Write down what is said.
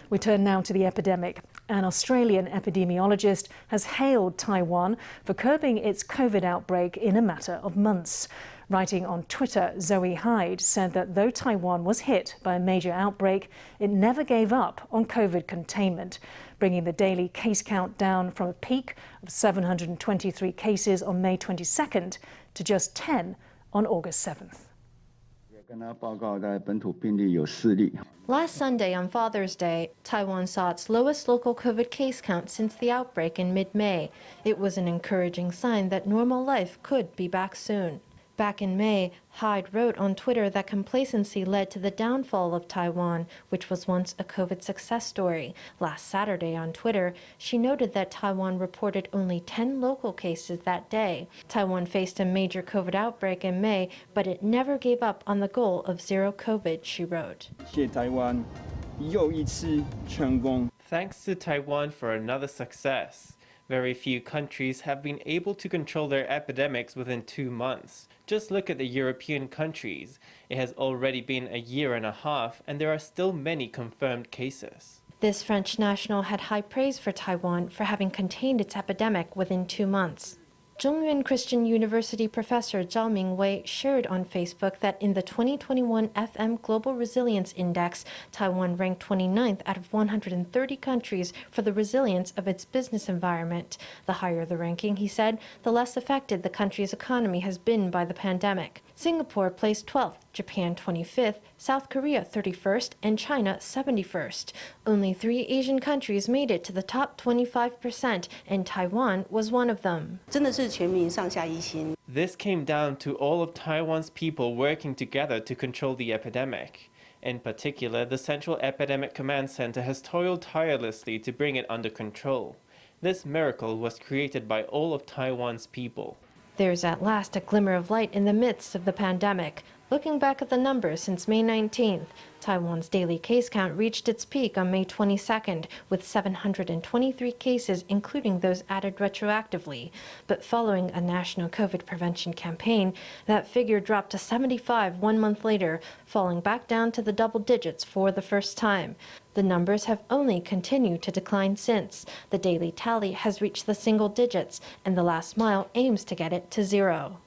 We turn now to the epidemic. An Australian epidemiologist has hailed Taiwan for curbing its COVID outbreak in a matter of months. Writing on Twitter, Zoe Hyde said that though Taiwan was hit by a major outbreak, it never gave up on COVID containment, bringing the daily case count down from a peak of 723 cases on May 22nd to just 10 on August 7th. Last Sunday on Father's Day, Taiwan saw its lowest local COVID case count since the outbreak in mid-May. It was an encouraging sign that normal life could be back soon. Back in May, Hyde wrote on Twitter that complacency led to the downfall of Taiwan, which was once a COVID success story. Last Saturday on Twitter, she noted that Taiwan reported only 10 local cases that day. Taiwan faced a major COVID outbreak in May, but it never gave up on the goal of zero COVID, she wrote. Thanks to Taiwan for another success. Very few countries have been able to control their epidemics within 2 months. Just look at the European countries. It has already been a year and a half, and there are still many confirmed cases. This French national had high praise for Taiwan for having contained its epidemic within 2 months. Zhongyuan Christian University professor Zhao Mingwei shared on Facebook that in the 2021 FM Global Resilience Index, Taiwan ranked 29th out of 130 countries for the resilience of its business environment. The higher the ranking, he said, the less affected the country's economy has been by the pandemic. Singapore placed 12th, Japan 25th, South Korea 31st, and China 71st. Only 3 Asian countries made it to the top 25%, and Taiwan was one of them. This came down to all of Taiwan's people working together to control the epidemic. In particular, the Central Epidemic Command Center has toiled tirelessly to bring it under control. This miracle was created by all of Taiwan's people. There's at last a glimmer of light in the midst of the pandemic. Looking back at the numbers since May 19th, Taiwan's daily case count reached its peak on May 22nd, with 723 cases, including those added retroactively. But following a national COVID prevention campaign, that figure dropped to 75 1 month later, falling back down to the double digits for the first time. The numbers have only continued to decline since. The daily tally has reached the single digits, and the last mile aims to get it to 0.